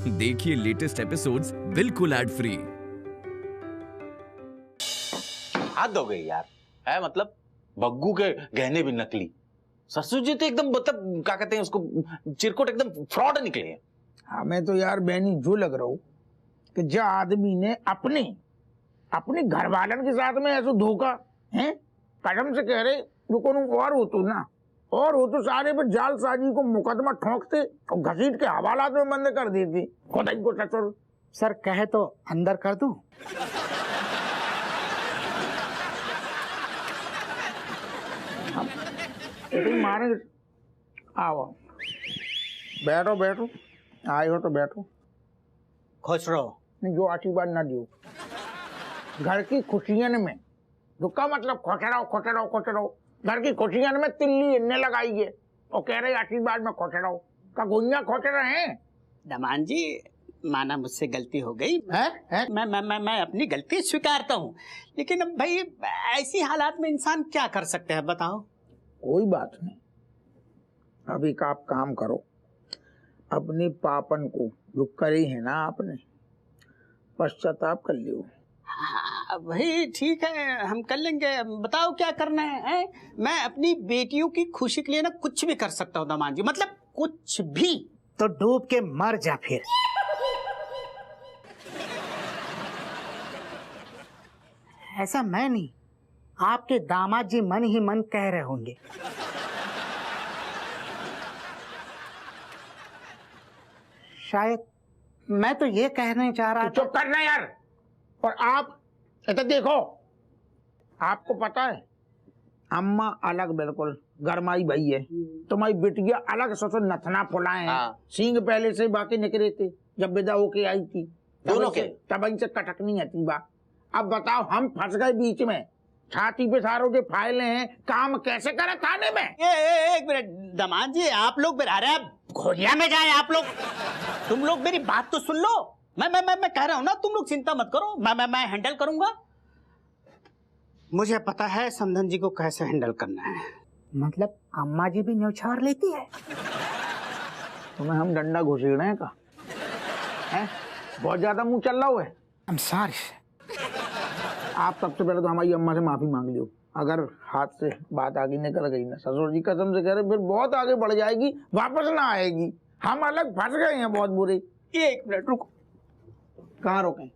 देखिए latest episodes बिल्कुल ad free. हद हो गई यार, है मतलब बग्गू के गहने भी नकली, ससुर जी तो एकदम मतलब क्या कहते हैं उसको, चिरकुट एकदम फ्रॉड निकले हैं। हमें तो यार बहनी जो लग रहा हो कि जो आदमी ने अपने घर वालन के साथ में ऐसा धोखा है, कसम से कह रहे जो को और हो तो ना, और हो तो सारे पे जालसाजी को मुकदमा ठोंकते और घसीट के हवालात में बंद कर देती। खुदाई को ससुर सर कहे तो अंदर कर दूं? मारे आओ, बैठो बैठो, आए हो तो बैठो। खुश रहो। नहीं जो आशीर्वाद ना दियो, घर की खुशियन में दुखा मतलब खोटे रहो। घर की खुशियन में तिल्ली इन्ने लगाई है और कह रहे आशीर्वाद में खोटे रहो, का गोइया खोटे रहे। दमान जी माना मुझसे गलती हो गई है? मैं अपनी गलती स्वीकारता हूँ, लेकिन अब भाई ऐसी हालात में इंसान क्या कर सकते हैं बताओ? कोई बात नहीं, अभी का आप काम करो, अपनी पापन को जो करी है ना आपने पश्चाताप कर लियो। हाँ भाई ठीक है, हम कर लेंगे। बताओ क्या करना है? मैं अपनी बेटियों की खुशी के लिए ना कुछ भी कर सकता हूँ दमान जी, मतलब कुछ भी। तो डूब के मर जा फिर। ऐसा मैं नहीं, आपके दामाद जी मन ही मन कह रहे होंगे। शायद मैं तो ये कहने चाह रहा था। चुप करना यार। और आप तो देखो, आपको पता है अम्मा अलग बिल्कुल गरमाई भाई है, तुम्हारी बिटिया अलग ससुर नथना फुलाए हैं। सींग पहले से बाकी निकले थे जब विदा होके आई थी, दोनों के तब इनसे कटक नहीं आती बात। अब बताओ हम फंस गए बीच में, छाती पे सारों के फाइलें हैं, काम कैसे करे थाने में? एक मिनट दमाद जी, आप लोग अरे घोड़िया में जाए आप लोग, तुम लोग मेरी बात तो सुन लो। मैं कह रहा हूँ ना, तुम लोग चिंता मत करो, मैं हैंडल करूंगा। मुझे पता है समधन जी को कैसे हैंडल करना है। मतलब अम्मा जी भी न्यौछावर लेती है? तुम्हें हम डंडा घुसेड़े हैं का है? बहुत ज्यादा मुंह चल रहा है। I'm sorry। आप सबसे पहले तो हमारी अम्मा से माफी मांग लियो, अगर हाथ से बात आगे निकल गई ना, ससुर जी कसम से कह रहे फिर बहुत आगे बढ़ जाएगी, वापस ना आएगी। हम अलग फंस गए हैं बहुत बुरे। एक मिनट रुको। कहाँ रोकें?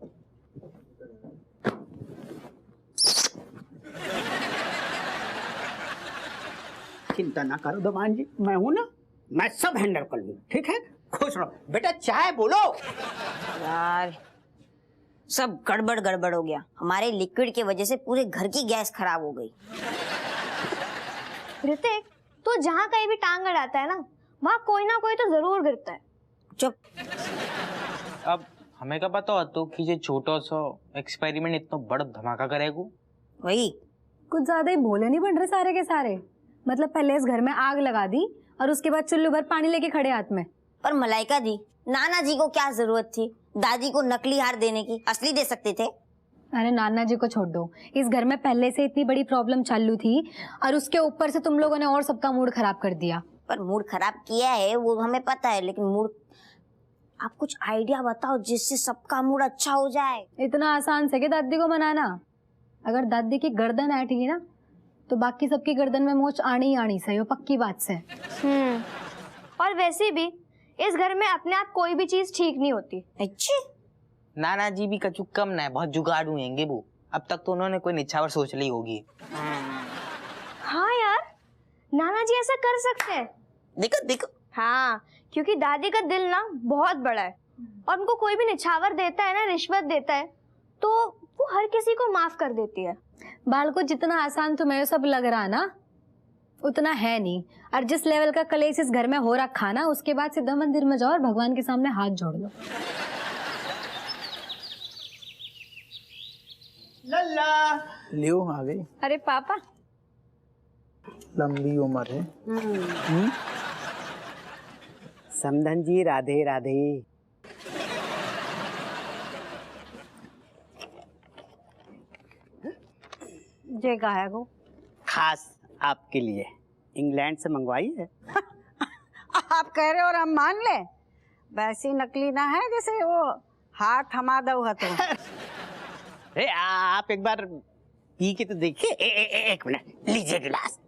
चिंता ना करो दमान जी, मैं हूं ना, मैं सब हैंडल कर लूंगा। ठीक है, खुश रहो। बेटा चाय बोलो। यार सब गड़बड़ हो गया, हमारे लिक्विड की वजह से पूरे घर की गैस खराब हो गई। ऋतिक, तो जहाँ कहीं भी टांग अड़ाता है ना, वहाँ कोई ना कोई तो जरूर गिरता है। चुप। अब हमें क्या पता तो कि ये छोटा सा एक्सपेरिमेंट इतना बड़ा धमाका करेगा। वही कुछ ज्यादा ही भोले नहीं बन रहे सारे के सारे। मतलब पहले इस घर में आग लगा दी और उसके बाद चुल्लू भर पानी लेके खड़े हाथ में। पर मलाइका दी, नाना जी को क्या जरूरत थी दादी को नकली हार देने की, असली दे सकते थे। अरे नाना जी को छोड़ दो, इस घर में पहले से इतनी बड़ी प्रॉब्लम चालू थी और उसके ऊपर से तुम लोगों ने और सबका मूड खराब कर दिया। पर मूड खराब किया है वो हमें पता है, लेकिन मूड, आप कुछ आइडिया बताओ जिससे सबका मूड अच्छा हो जाए। इतना आसान से कि दादी को मनाना? अगर दादी की गर्दन ऐठेगी ना तो बाकी सबकी गर्दन में मोच आनी ही आनी, सही हो पक्की बात से। और वैसे भी इस घर में अपने आप कोई भी चीज ठीक नहीं होती। अच्छी नाना जी भी कछु कम ना है, बहुत जुगाड़ू होंगे वो। अब तक तो उन्होंने कोई निछावर सोच ली होगी। हाँ यार, नाना जी ऐसा कर सकते हैं। देखो। हाँ, क्योंकि दादी का दिल ना बहुत बड़ा है और उनको कोई भी निछावर देता है ना, रिश्वत देता है, तो वो हर किसी को माफ कर देती है। बालको, जितना आसान तुम्हें सब लग रहा ना उतना है नहीं। और जिस लेवल का कलेश इस घर में हो रखा ना, उसके बाद सीधा मंदिर में जाओ और भगवान के सामने हाथ जोड़ लो। लल्ला लियो आ गई। अरे पापा, लंबी उम्र है। समधन जी राधे राधे। ये कहा है वो? खास आपके लिए इंग्लैंड से मंगवाई है। आप कह रहे हो और हम मान ले? वैसी नकली ना है जैसे वो हाथ थमा दो तो। अरे आप एक बार पी के तो देखिए। एक मिनट, लीजिए गिलास।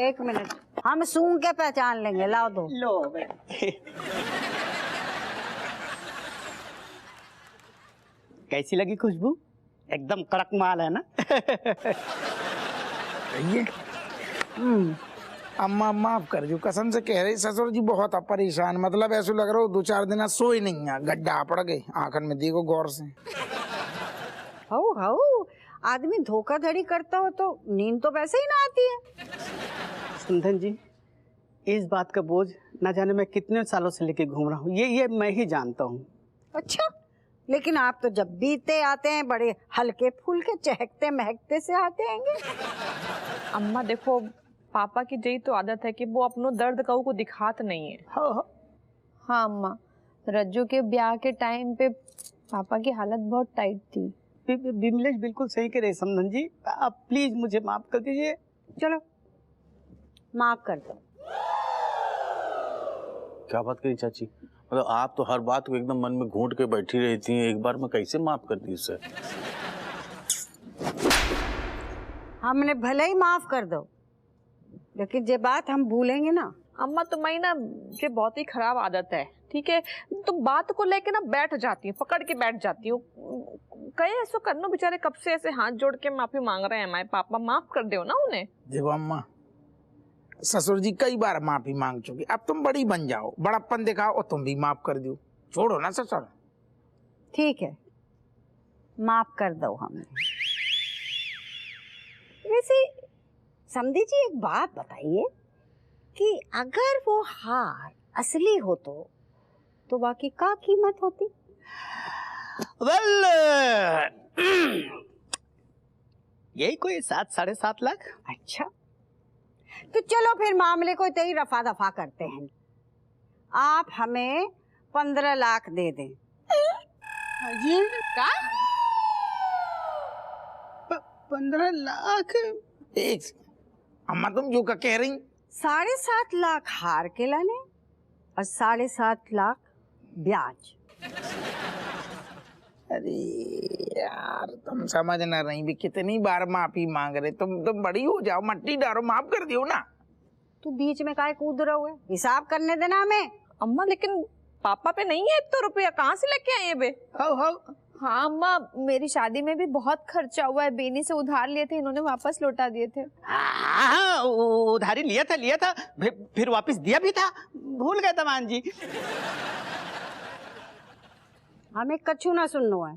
1 मिनट, हम सूंघ के पहचान लेंगे, लाओ दो। लो। कैसी लगी खुशबू? एकदम कड़क माल है ना? ये अम्मा माफ कर जो, कसम से कह रही ससुर जी बहुत परेशान, मतलब ऐसे लग रहा हो 2-4 दिन सोई नहीं है, गड्ढा पड़ गए आंखन में, देखो गौर से। हो आदमी धोखाधड़ी करता हो तो नींद तो वैसे ही ना आती है। सुंदन जी, इस बात का बोझ ना जाने मैं कितने सालों से लेके घूम रहा हूँ, ये मैं ही जानता हूँ। अच्छा, लेकिन आप तो जब बीते आते हैं बड़े हल्के फुल्के चहकते महकते से आते हैं। अम्मा देखो, पापा की यही तो आदत है कि वो अपनो दर्द कहू को दिखात नहीं है। हाँ अम्मा, रज्जू के ब्याह के टाइम पे पापा की हालत बहुत टाइट थी। विमलेश बिल्कुल सही कह रहे समधन जी, आप प्लीज मुझे माफ कर दीजिए। चलो माफ कर दो। क्या बात करी चाची, मतलब आप तो हर बात को एकदम मन में घूंट के बैठी रहती हैं, एक बार में कैसे माफ कर दी उसे? हमने भले ही माफ कर दो, लेकिन ये बात हम भूलेंगे ना। अम्मा तुम्हारी ना ये बहुत ही खराब आदत है, ठीक है? तो बात को लेके ना बैठ जाती हूँ, पकड़ के बैठ जाती हूँ। कहे ऐसा करना, बेचारे कब से ऐसे हाथ जोड़ के माफी मांग रहे हैं हमारे पापा, माफ कर दो ना उन्हें। देखो अम्मा, ससुर जी कई बार माफी मांग चुके, अब तुम बड़ी बन जाओ, बड़प्पन दिखाओ और तुम भी माफ कर दो, छोड़ो ना ससुर। ठीक है, माफ कर दो हमें। वैसे समधी जी एक बात बताइए कि अगर वो हार असली हो तो बाकी का कीमत होती? वेल, यही कोई 7-7.5 लाख। अच्छा, तो चलो फिर मामले को इतना ही रफा दफा करते हैं। आप हमें 15 लाख दे दें। जी का 15 लाख? एक अम्मा तुम जो का कह रही, 7.5 लाख हार के लाने और 7.5 लाख ब्याज। अरे यार तुम समझ ना रही भी, कितनी बार माफी मांग रहे, तुम बड़ी हो जाओ, मट्टी डालो, माफ कर दियो ना। तू बीच में काहे कूद रहा हुआ है? हिसाब करने देना हमें। अम्मा लेकिन पापा पे नहीं है इतना रुपया, कहाँ से लेके आए बे? हाँ अम्मा, मेरी शादी में भी बहुत खर्चा हुआ है, बेनी से उधार लिए थे, इन्होंने वापस लौटा दिए थे। हाँ, उधारी लिया था, फिर वापस दिया भी था, भूल गए तमान जी। हमें कछु ना सुनना है,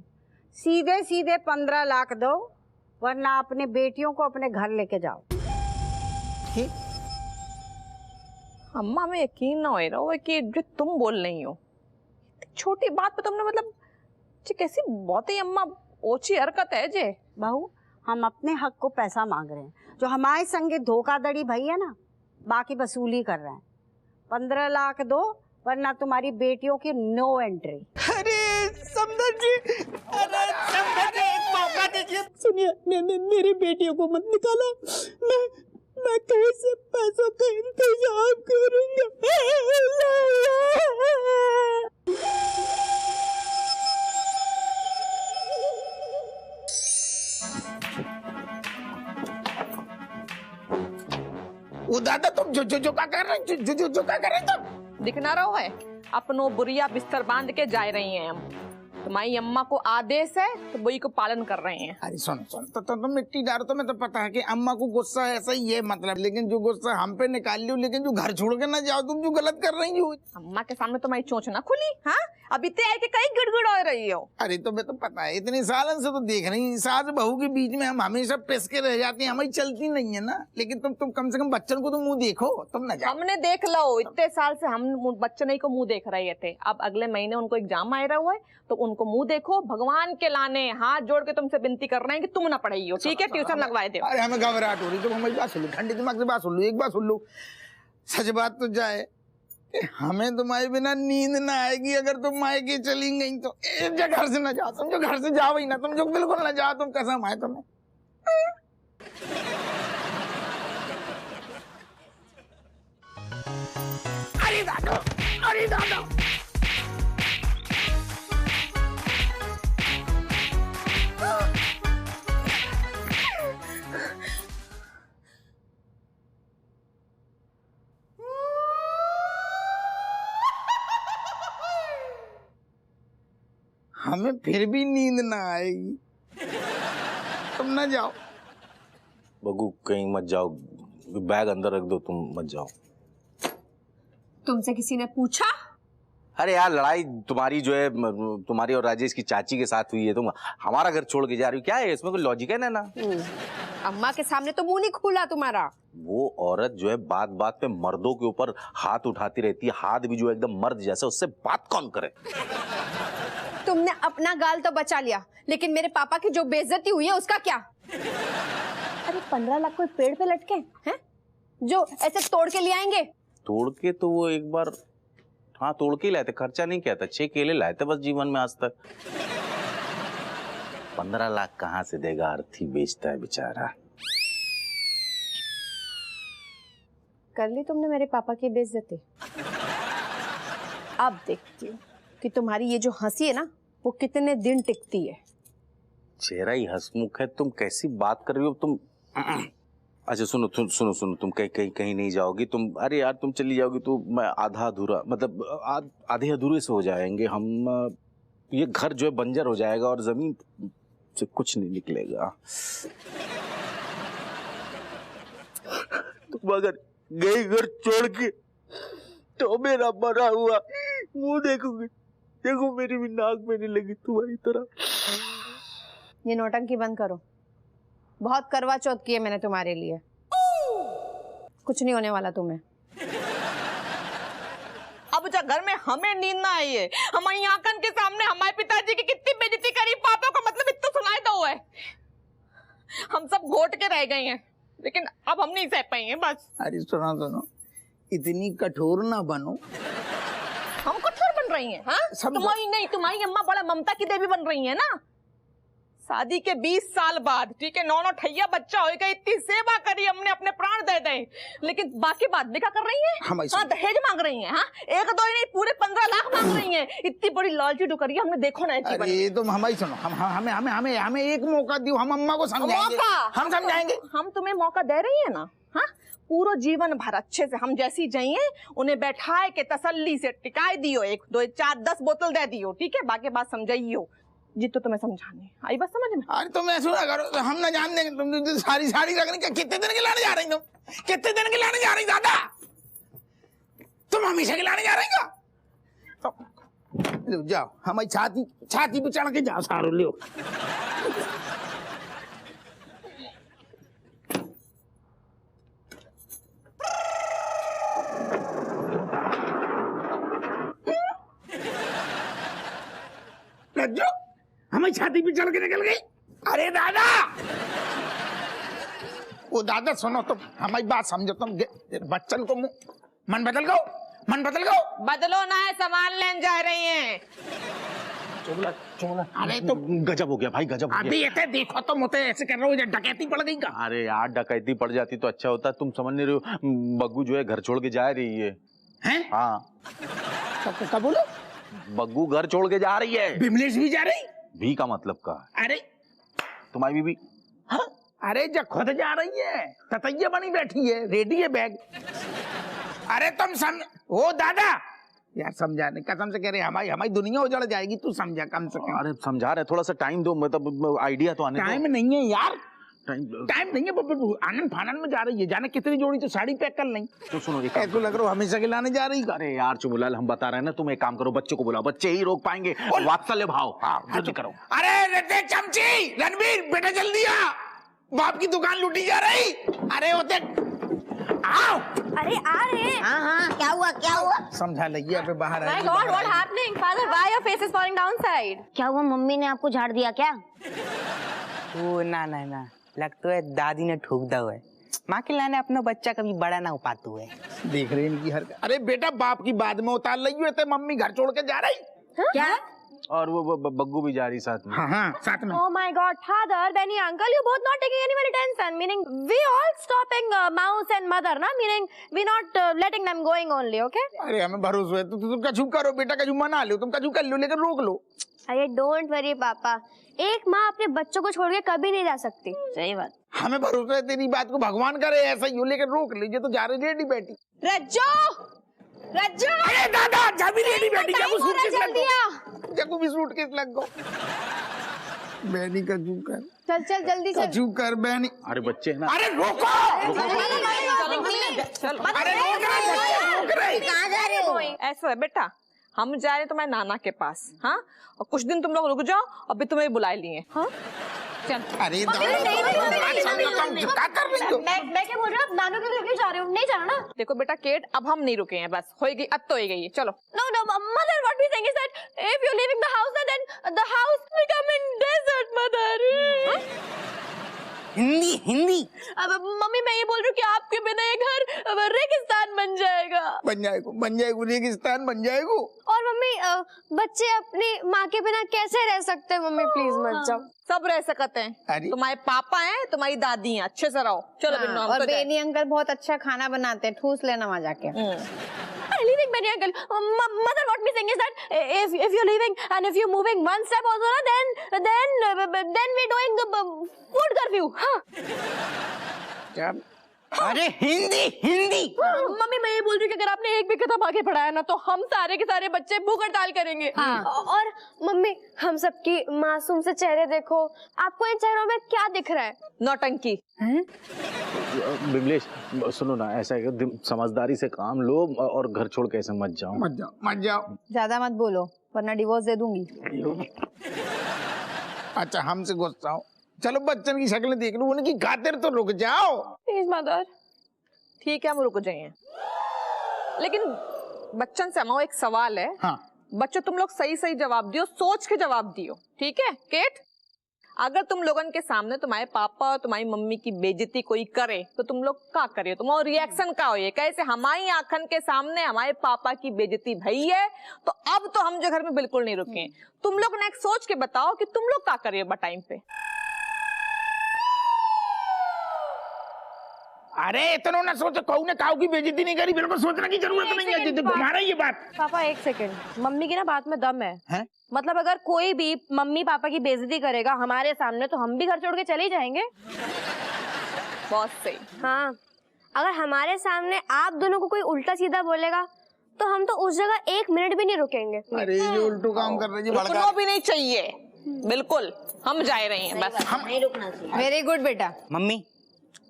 सीधे सीधे 15 लाख दो, वरना अपने बेटियों को अपने घर लेके जाओ। ठीक? अम्मा हमें यकीन ना हो रहा है कि जो तुम बोल रही हो, छोटी बात पे तुमने मतलब कैसी बहुत ही अम्मा ओछी हरकत है जे। बहू, हम अपने हक को पैसा मांग रहे हैं, जो हमारे संगे धोखाधड़ी भई है ना, बाकी वसूली कर रहे हैं। 15 लाख दो, वरना तुम्हारी बेटियों की नो एंट्री। अरे समधन जी, अरे समधन जी, एक मौका दीजिए। सुनिए, मेरी बेटियों को मत निकालो, मैं कहीं से पैसों का इंतजाम करूंगा। वो दादा तुम जो क्या कर रहे, जो क्या कर रहे तुम? दिख ना रहा है, अपनो बुरिया बिस्तर बांध के जा रही हैं हम। तुम्हारी अम्मा को आदेश है तो वही को पालन कर रहे हैं। अरे सुन तो तुम मिट्टी डालो, तो मैं तो पता है कि अम्मा को गुस्सा ऐसा ही है, मतलब, लेकिन जो गुस्सा हम पे निकाल लियो, लेकिन जो घर छोड़ के ना जाओ, तुम जो गलत कर रही हो। अम्मा के सामने तुम्हारी चोंच ना खुली? हाँ, अभी ते के कहीं गिड़गिड़ हो रही हो। अरे तो मैं तो पता है, इतने सालन से तो देख रही, सास बहू के बीच में हम हमेशा पिस के रह जाते हैं, हमारी चलती नहीं है ना। लेकिन तुम कम से कम बच्चन को तो मुंह देखो, तुम ना जाओ। हमने देख लो, इतने साल से हम बच्चे नहीं को मुंह देख रहे थे, अब अगले महीने उनको एग्जाम आ रहा हुआ है, तो उनको मुंह देखो। भगवान के लाने हाथ जोड़ के तुमसे विनती कर रहे हैं कि तुम ना पढ़ाई हो, ठीक है? ट्यूशन लगवाए दो। अरे हमें घबराहट हो रही, तो हमारी बात सुन लो, ठंडे दिमाग से बात सुन लो, एक बात सुन लो। सच बात तो जाए, हमें तुम्हारे बिना नींद ना आएगी अगर तुम मायके चली गई तो। घर से ना जाओ, तुम जो घर से जाओ ही ना, तुम जो बिल्कुल ना जाओ, तुम कसम आए तुम्हें। अरे दादो, अरे अरे दादा हमें फिर भी नींद ना आएगी, तुम ना जाओ। बग्गू कहीं मत जाओ, बैग अंदर रख दो, तुम मत जाओ। तुमसे किसी ने पूछा? अरे यार लड़ाई तुम्हारी जो है तुम्हारी और राजेश की चाची के साथ हुई है, तुम हमारा घर छोड़ के जा रही हो, क्या है इसमें कोई लॉजिक है ना? अम्मा के सामने तो मुंह नहीं खुला तुम्हारा। वो औरत जो है बात बात पे मर्दों के ऊपर हाथ उठाती रहती है, हाथ भी जो है एकदम मर्द जैसे, उससे बात कौन करे? तुमने अपना गाल तो बचा लिया, लेकिन मेरे पापा की जो बेइज्जती हुई है उसका क्या? अरे 15 लाख कोई पेड़ पे लटके हैं जो ऐसे तोड़ के ले आएंगे? तोड़ के तो वो एक बार हाँ तोड़ के लाए थे, खर्चा नहीं किया था, 6 केले लाए थे बस जीवन में आज तक। 15 लाख कहाँ से देगा, अर्थी बेचता है बेचारा। कर ली तुमने मेरे पापा की बेइज्जती। अब देखती हूँ कि तुम्हारी ये जो हंसी है ना वो कितने दिन टिकती है। चेहरा ही हंसमुख है, तुम कैसी बात कर रही हो तुम? अच्छा सुनो तुम कहीं नहीं जाओगी तुम। अरे यार तुम चली जाओगी तो मैं आधा अधूरा मतलब आधे अधूरे से हो जाएंगे हम। ये घर जो है बंजर हो जाएगा और जमीन से कुछ नहीं निकलेगा। तुम अगर गई घर छोड़ के तो मेरा मरा हुआ मुंह देखोगे, देखो मेरी भी नाक में नहीं लगी तुम्हारी तरह। ये नौटंकी बंद करो, बहुत करवा चौथ की है मैंने तुम्हारे लिए। कुछ नहीं होने वाला तुम्हें। अब जो घर में हमें नींद ना आई है, हमारी आंखन के सामने हमारे पिताजी की कितनी बेइज्जती करी, पापा को मतलब इतना सुनाई दो है। हम सब घोट के रह गए हैं, लेकिन अब हम नहीं सह पाएंगे बस। अरे सुनो, इतनी कठोर ना बनो। हम कठोर बन रही हैं, हाँ? तुम्हारी नहीं, तुम्हारी अम्मा बड़ा ममता की देवी बन रही है ना। शादी के 20 साल बाद, ठीक है, 9 ठैया बच्चा होगा, इतनी सेवा करी हमने, अपने प्राण दे दे, लेकिन बाकी बात भी क्या कर रही है? हाँ, दहेज मांग रही है, हाँ? 1-2 नहीं पूरे 15 लाख मांग रही है। इतनी बड़ी लालची डुकरी हमने देखो ना। अरे तुम हमारी सुनो, हमें एक मौका दियो, हम अम्मा को समझाएंगे। हम समझाएंगे। हम तुम्हें मौका दे रही है ना, हाँ? पूरा जीवन भर अच्छे से हम जैसी जाइए उन्हें बैठाए के तसल्ली से टिकाए दियो, 1, 2, 4, 10 बोतल दे दियो, ठीक है? बाकी बात समझाइयो जितो तुम्हें समझाने आई, बस समझ में। अरे तुम ऐसा ना करो, हम ना जान देंगे। तुम सारी रखने का कितने दिन के लाने जा रही, तुम कितने दिन के लाने जा रही दादा? तुम हमेशा के लाने जा रही का? तो जाओ, हमारी छाती पे चढ़ के जाओ सारो लियो। हमें छाती पे चढ़ के निकल गई। अरे दादा, वो दादा सुनो, तुम हमारी बात समझो, तुम बच्चन को मन बदल गो। बदलो ना है, सामान लेने जा रही हैं। चोला। अरे तो गजब हो गया भाई, गजब हो गया। अभी ऐसे देखो तुम होते ऐसे कर रहे हो, डकैती पड़ गई का? अरे यार डकैती पड़ जाती तो अच्छा होता, तुम समझ नहीं रहे हो। बग्गू जो है घर छोड़ के जा रही है। हैं? हाँ। क्या बोलो? बग्गू घर छोड़ के जा रही है। बिमलेश भी जा रही? भी का मतलब का? अरे तुम्हारी बीबी? हाँ? अरे जब खुद जा रही है, ततैया बनी बैठी है, रेडी है बैग। अरे तुम ओ दादा यार, समझाने कसम से कह रहे, हमारी दुनिया उजड़ जाएगी, तू समझा कम से कम। अरे समझा रहे, थोड़ा सा टाइम दो, मतलब आइडिया तो आने दो। टाइम नहीं है यार, टाइम नहीं है। आनंद फानंद में जा रही है, जाने कितनी जोड़ी तो साड़ी पैक कर लें। तो सुनो, ऐसा लग रहा है हमेशा के लाने जा रही। अरे यार चुमुलाल, हम बता रहे हैं ना, तुम एक काम करो, बच्चों को बुलाओ, बच्चे ही रोक पाएंगे। वात्सल्य भाव जल्दी करो। अरे देख चमची, रणवीर बेटा जल्दी आ, बाप की दुकान लूटी जा रही। अरे वो देख, आओ। अरे आ रहे हैं। हाँ, क्या हुआ? समझा लगी, अबे बाहर My God, what happening? Father, why your face is falling down side? क्या हुआ, मम्मी ने आपको झाड़ दिया क्या? ओ ना, लगता है दादी ने ठोक दा हुआ है। माँ के लाने अपना बच्चा कभी बड़ा ना हो पाता है। देख रहे हैं इनकी हरकत। अरे बेटा, बाप की बाद में उतार लगी हुई, मम्मी घर छोड़ के जा रही। क्या? और वो बग्गू भी जा रही साथ में। हाँ साथ में। Oh my God, father, Benny, uncle, you both not taking any attention. Meaning, we all stopping mouse and mother, na? Meaning, we not letting them going only, okay? अरे हमें भरोसा है, तो तुम कछु करो बेटा, कछु मना लो, तुम कछु कर लो, लेकिन रोक लो। अरे डोंट वरी पापा, एक माँ अपने बच्चों को छोड़ के कभी नहीं जा सकती। सही बात। हमें भरोसा है तेरी बात को भगवान करे ऐसा ही हो, लेकिन रोक लीजिए तो जा रही रेडी बेटी। रज्जो, रज्जो, अरे दादा जा भी रेडी बेटी, क्या कुछ सूटकेस लग दिया, क्या कुछ भी सूटकेस लग गो। बैनी कछु कर, चल चल जल्दी से कछु कर बैनी। अरे बच्चे है ना। अरे रोको, अरे रोक रहे, कहाँ जा रहे हो? ऐसा है बेटा, हम जा रहे हैं तुम्हारे नाना के पास, हाँ, और कुछ दिन तुम लोग रुक जाओ, अभी तुम्हें बुला लिए। हाँ चल। अरे मैं क्या बोल रहा हूँ, नानू के घर क्यों जा रहे हो? नहीं जाना ना। देखो बेटा केट, अब हम नहीं रुके हैं, बस होएगी, अब तो हो गई है, चलो। No, no, mother, what we saying is that if you're leaving the house, then the house become in desert, mother. Hindi Hindi. अब मम्मी मैं ये बोल रही हूँ कि आपके बिना ये घर रेगिस्तान बन जाएगा। बन जाएगा रेगिस्तान बन जाएगा। और मम्मी बच्चे अपनी माँ के बिना कैसे रह सकते हैं? मम्मी प्लीज मत जाओ। सब रह सकते हैं, तुम्हारे पापा हैं, तुम्हारी दादी हैं, अच्छे से रहो। चलो बिन्नू, हम और तो जाए। बेनी अंकल बहुत अच्छा खाना बनाते हैं, ठूस लेना वहाँ जाके। Leaving Benny uncle, mother, what we saying is that if you're leaving and if you're moving one step also, na, then we're doing food curfew. क्या? अरे हिंदी हिंदी। मम्मी मैं ये बोल रही हूँ कि अगर आपने एक भी कदम आगे बढ़ाया ना, तो हम सारे के सारे बच्चे भूख हड़ताल करेंगे। हाँ। और मम्मी हम सबकी मासूम से चेहरे देखो, आपको इन चेहरों में क्या दिख रहा है? नौटंकी। बिमलेश सुनो ना, ऐसा है कि समझदारी से काम लो और घर छोड़ के ऐसे मत जाओ। ज्यादा मत बोलो वरना डिवोर्स दे दूंगी। अच्छा हमसे गुस्सा हो, चलो बच्चन की शक्ल देख लो, उनकी खातिर तो रुक जाओ। Please mother. ठीक है हम रुक जाएंगे, लेकिन बच्चन से हमारा एक सवाल है। हाँ। बच्चों तुम लोग सही सही जवाब दियो, सोच के जवाब दियो, ठीक है? केट, अगर तुम लोगन के सामने तुम्हारे पापा और तुम्हारी मम्मी की बेइज्जती कोई करे तो तुम लोग क्या करिए? तुम्हारा रिएक्शन क्या होइए? कैसे हमारी आंखन के सामने हमारे पापा की बेइज्जती भई है, तो अब तो हम जो घर में बिल्कुल नहीं रुके। तुम लोग ने सोच के बताओ कि तुम लोग क्या करिए टाइम पे। अरे इतना ना सोचो, कहू ने काऊ की बेइज्जती नहीं करी, बिल्कुल सोचने की जरूरत नहीं है। तुम्हारा ये बात। पापा एक सेकंड, मम्मी की ना बात में दम है? मतलब अगर कोई भी मम्मी पापा की बेइज्जती करेगा हमारे सामने तो हम भी घर छोड़ के चले ही जाएंगे। बहुत सही। हाँ, अगर हमारे सामने आप दोनों को कोई उल्टा सीधा बोलेगा तो हम तो उस जगह एक मिनट भी नहीं रुकेंगे। अरे ये उल्टू काम कर रही है, रुकना भी नहीं चाहिए, बिल्कुल हम जा रहे हैं, बस हम नहीं रुकना चाहिए। वेरी गुड बेटा। मम्मी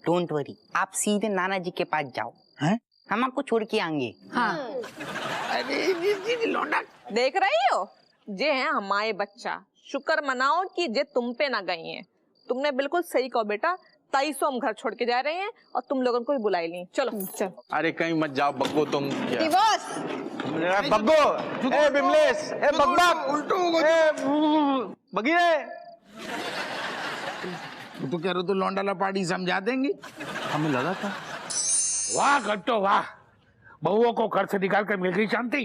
डोंट वरी, आप सीधे नाना जी के पास जाओ, हैं? हम आपको छोड़ के आएंगे। हाँ। अरे लौंडा देख रही हो, जे है हमारे बच्चा, शुक्र मनाओ कि जे तुम पे ना गई हैं। तुमने बिल्कुल सही कहो बेटा, 2300 हम घर छोड़ के जा रहे हैं और तुम लोगों को भी बुला ली। चलो चलो। अरे कहीं मत जाओ बग्गो तुम। डिवोर्स। बग्गो, ए बिमलेश, ए बग्गा, उल्टू बगिए। तो कह रहे तो लौंडा लपाड़ी समझा देंगे। हमें लगा था। वाह कट्टो वाह, बहुओं को घर से निकाल कर मिल गई शांति।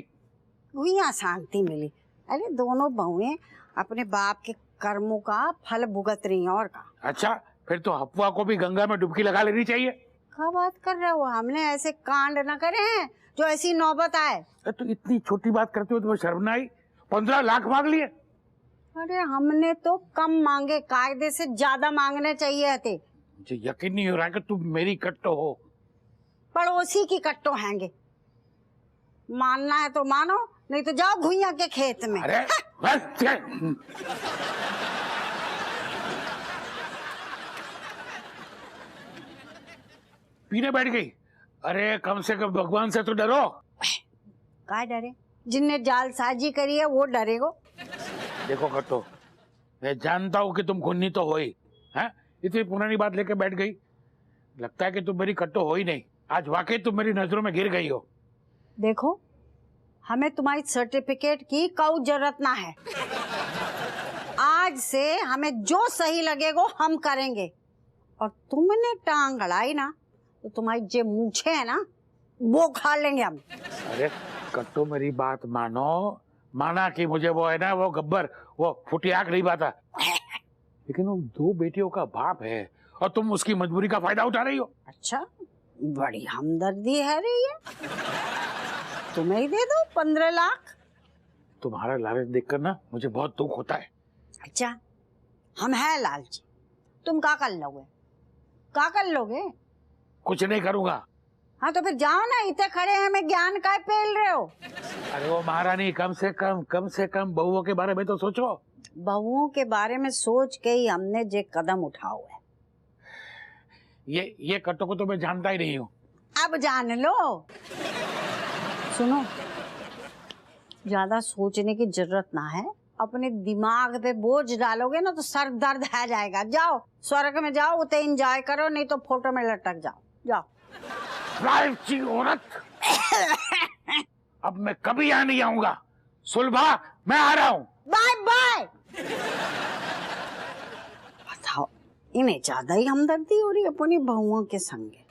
यहाँ शांति मिली। अरे दोनों बहुएं अपने बाप के कर्मों का फल भुगत रही हैं और का। अच्छा फिर तो हफुआ को भी गंगा में डुबकी लगा लेनी चाहिए। क्या बात कर रहे हो? हमने ऐसे कांड न करे हैं जो ऐसी नौबत आए। तो इतनी छोटी बात करते हो तुम्हें शर्म ना आई? 15 लाख मांग लिए। अरे हमने तो कम मांगे, कायदे से ज्यादा मांगने चाहिए थे। मुझे यकीन नहीं हो रहा कि तुम मेरी कट्टो हो। पड़ोसी की कट्टो हैंगे। मानना है तो मानो, नहीं तो जाओ घुइया के खेत में। अरे पीने बैठ गई। अरे कम से कम भगवान से तो डरो। क्या डरे? जिनने जालसाजी करी है वो डरेगो। देखो कट्टो, मैं जानता हूँ कि तुम खुन्नी तो हो ही, हैं? इतनी पुरानी बात लेके बैठ गई। लगता है कि तुम मेरी कट्टो हो ही नहीं। आज वाकई तुम मेरी नजरों में गिर गई हो। देखो हमें तुम्हारी सर्टिफिकेट की कोई जरूरत ना है। आज से हमें जो सही लगेगा हम करेंगे। और तुमने टांग अड़ाई ना तो तुम्हारी जो मूछे है ना वो खा लेंगे हम। अरे कट्टो मेरी बात मानो, माना कि मुझे वो है ना, वो गब्बर, वो फुटियाक नहीं पाता, लेकिन वो 2 बेटियों का बाप है और तुम उसकी मजबूरी का फायदा उठा रही हो। अच्छा, बड़ी हमदर्दी है रे ये। तुम्हें ही दे दो 15 लाख। तुम्हारा लालच देखकर ना मुझे बहुत दुख होता है। अच्छा, हम है लालची, तुम क्या कर लोगे? क्या कर लोगे? कुछ नहीं करूंगा। हाँ तो फिर जाओ ना, इतने खड़े हैं, हमें ज्ञान काय पेल रहे हो? अरे वो महारानी, कम से कम बहुओं के बारे में तो सोचो। बहुओं के बारे में सोच के ही हमने जे कदम उठाओ है। ये कटो को तो मैं जानता ही नहीं हूँ। अब जान लो। सुनो, ज्यादा सोचने की जरूरत ना है, अपने दिमाग पे बोझ डालोगे ना तो सर दर्द आ जाएगा। जाओ स्वर्ग में जाओ, उते एंजॉय करो, नहीं तो फोटो में लटक जाओ। जाओ। लालची औरत, अब मैं कभी यहाँ नहीं आऊंगा। सुलभा, मैं आ रहा हूँ। Bye bye. बताओ, इन्हें ज्यादा ही हमदर्दी हो रही अपनी बहुओं के संगे।